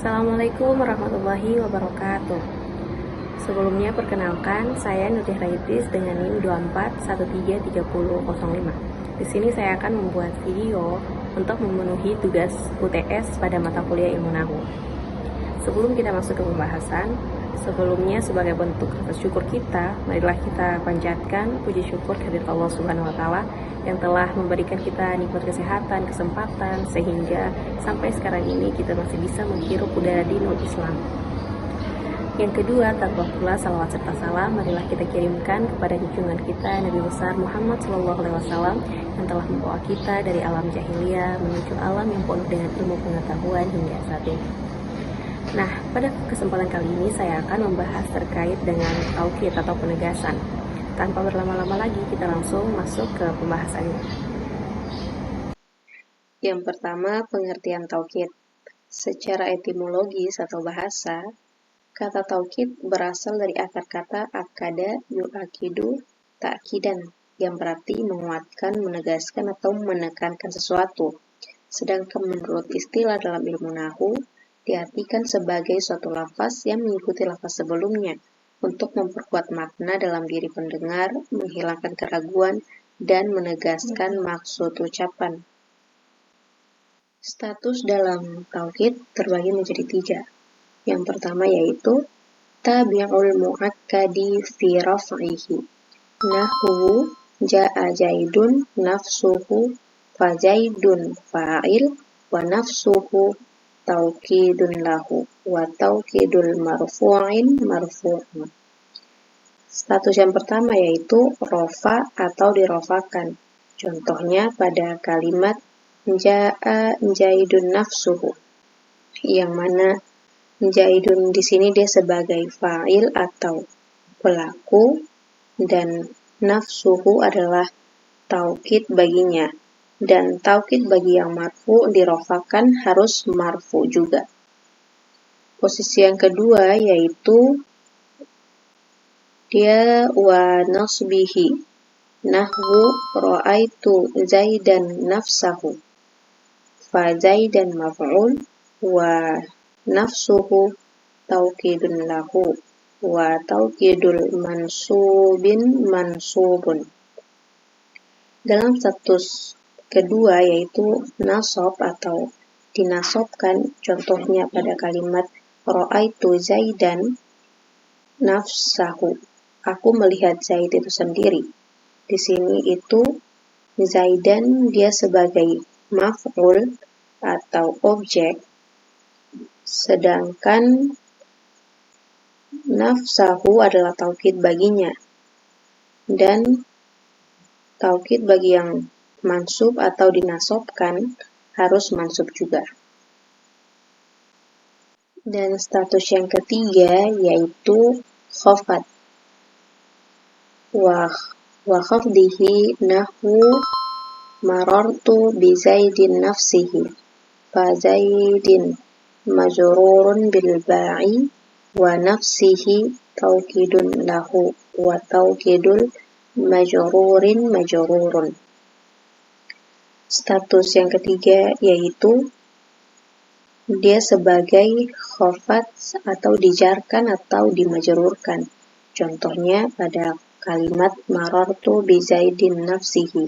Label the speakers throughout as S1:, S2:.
S1: Assalamualaikum warahmatullahi wabarakatuh. Sebelumnya perkenalkan, saya Nurih Raitis dengan NIM 24133005. Di sini saya akan membuat video untuk memenuhi tugas UTS pada mata kuliah Ilmu Nahwu. Sebelum kita masuk ke pembahasan, sebelumnya sebagai bentuk rasa syukur kita, marilah kita panjatkan puji syukur kehadirat Allah Subhanahu wa taala yang telah memberikan kita nikmat kesehatan, kesempatan sehingga sampai sekarang ini kita masih bisa menghirup udara di Nur Islam. Yang kedua, tanpa pula salawat serta salam marilah kita kirimkan kepada junjungan kita Nabi besar Muhammad SAW yang telah membawa kita dari alam jahiliyah menuju alam yang penuh dengan ilmu pengetahuan hingga saat ini. Nah, pada kesempatan kali ini saya akan membahas terkait dengan taukid atau penegasan. Tanpa berlama-lama lagi, kita langsung masuk ke pembahasannya. Yang pertama, pengertian taukid. Secara etimologis atau bahasa, kata taukid berasal dari akar kata akada yu'akidu ta'kidan, yang berarti menguatkan, menegaskan, atau menekankan sesuatu. Sedangkan menurut istilah dalam ilmu nahwu, diartikan sebagai suatu lafaz yang mengikuti lafaz sebelumnya untuk memperkuat makna dalam diri pendengar, menghilangkan keraguan, dan menegaskan maksud ucapan. Status dalam taukid terbagi menjadi 3. Yang pertama yaitu tabi'ul mu'akkadi fi raf'ihi. Nahwu ja'a jaidun nafsuhu fa jaidun fa'il wa nafsuhu taukidun lahu wa taukidul marfu'in marfu'un. Status yang pertama yaitu rofa atau dirofakan. Contohnya pada kalimat ja'a jaidun nafsuhu, yang mana jaidun di sini dia sebagai fa'il atau pelaku dan nafsuhu adalah taukid baginya. Dan taukid bagi yang marfu dirofakan harus marfu juga. Posisi yang kedua yaitu dia wa nasbihi. Nahwu ra'aitu zaidan nafsahu. Fa zaidan maf'ul wa nafsuhu taukidun lahu wa taukidul mansubin mansubun. Dalam status kedua yaitu nasab atau dinasobkan, contohnya pada kalimat ra'aitu zaidan nafsahu, aku melihat Zaid itu sendiri. Di sini itu zaidan dia sebagai maf'ul atau objek, sedangkan nafsahu adalah taukid baginya, dan taukid bagi yang mansub atau dinasobkan harus mansub juga. Dan status yang ketiga yaitu khafad. Wa khafdihi nahwu marartu bi zaidin nafsihi. Fa zaidin majrurun bil ba'i wa nafsihi taukidun lahu wa taukidul majrurin majrurun. Status yang ketiga yaitu dia sebagai khafad atau dijarkan atau dimajrurkan. Contohnya pada kalimat marartu bi zaidin nafsihi,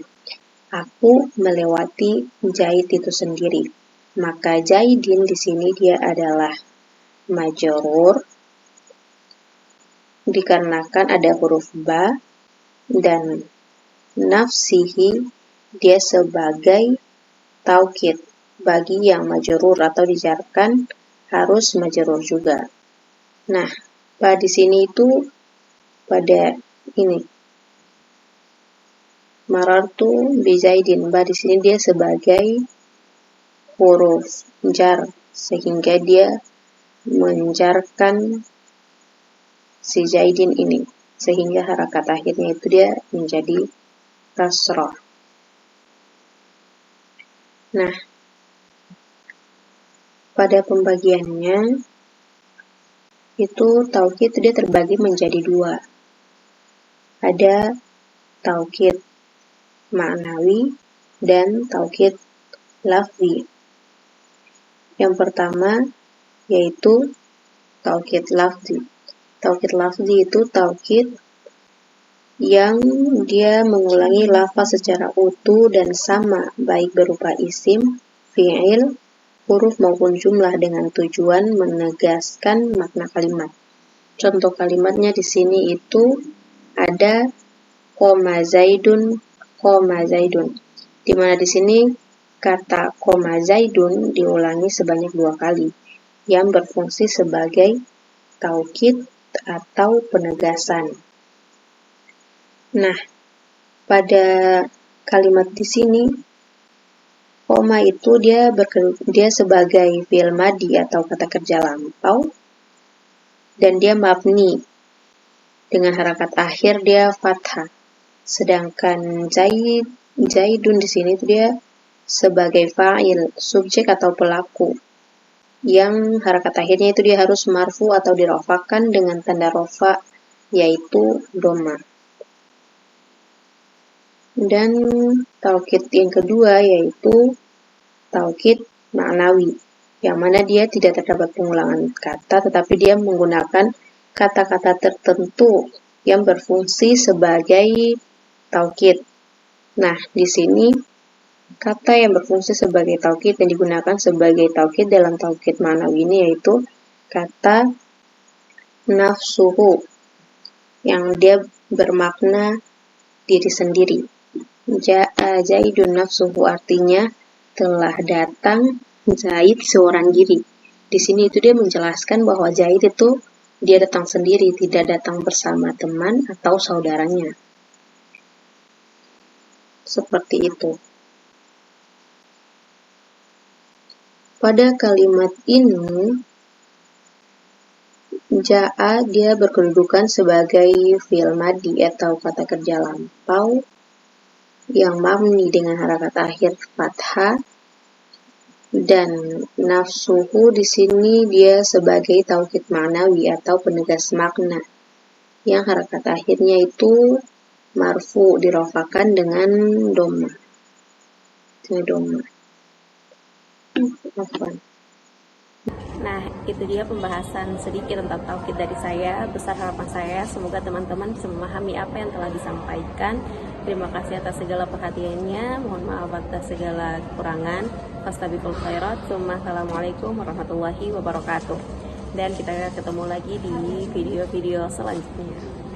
S1: aku melewati Zaid itu sendiri. Maka zaidin di sini dia adalah majrur dikarenakan ada huruf ba, dan nafsihi dia sebagai taukid bagi yang majrur atau dijarkan harus majrur juga. Nah, pada sini itu pada ini marartu bi zaidin, di sini dia sebagai huruf jar sehingga dia menjarkan si zaidin ini, sehingga harakat akhirnya itu dia menjadi kasrah. Nah, pada pembagiannya itu taukid dia terbagi menjadi 2. Ada taukid ma'nawi dan taukid lafzi. Yang pertama,
S2: yaitu taukid lafzi. Taukid lafzi itu taukid yang dia mengulangi lafaz secara utuh dan sama, baik berupa isim, fi'il, huruf maupun jumlah dengan tujuan menegaskan makna kalimat. Contoh kalimatnya di sini itu ada koma zaidun, di mana di sini kata koma zaidun diulangi sebanyak 2 kali yang berfungsi sebagai taukid atau penegasan. Nah, pada kalimat di sini koma itu dia sebagai fi'il madhi atau kata kerja lampau, dan dia mabni dengan harakat akhir dia fathah. Sedangkan zaidun di sini itu dia sebagai fa'il, subjek atau pelaku, yang harakat akhirnya itu dia harus marfu atau dirofakan dengan tanda rofa, yaitu doma. Dan taukid yang kedua yaitu taukid ma'nawi, yang mana dia tidak terdapat pengulangan kata, tetapi dia menggunakan kata-kata tertentu yang berfungsi sebagai taukid. Nah, di sini kata yang berfungsi sebagai taukid yang digunakan sebagai taukid dalam taukid ma'nawi ini yaitu kata nafsuhu, yang dia bermakna diri sendiri. Ja'a Zaidun nafsuhu artinya telah datang Zaid seorang diri. Di sini itu dia menjelaskan bahwa Zaid itu dia datang sendiri, tidak datang bersama teman atau saudaranya. Seperti itu. Pada kalimat ini, ja'a dia berkedudukan sebagai fi'il madhi atau kata kerja lampau yang mabni dengan harakat akhir fathah, dan nafsuhu di sini dia sebagai taukid ma'nawi atau penegas makna yang harakat akhirnya itu marfu dirofakan dengan doma.
S1: Nah, itu dia pembahasan sedikit tentang taukid dari saya. Besar harapan saya semoga teman-teman bisa memahami apa yang telah disampaikan. Terima kasih atas segala perhatiannya. Mohon maaf atas segala kekurangan. Fastabiqul khairat. Assalamualaikum warahmatullahi wabarakatuh. Dan kita ketemu lagi di video-video selanjutnya.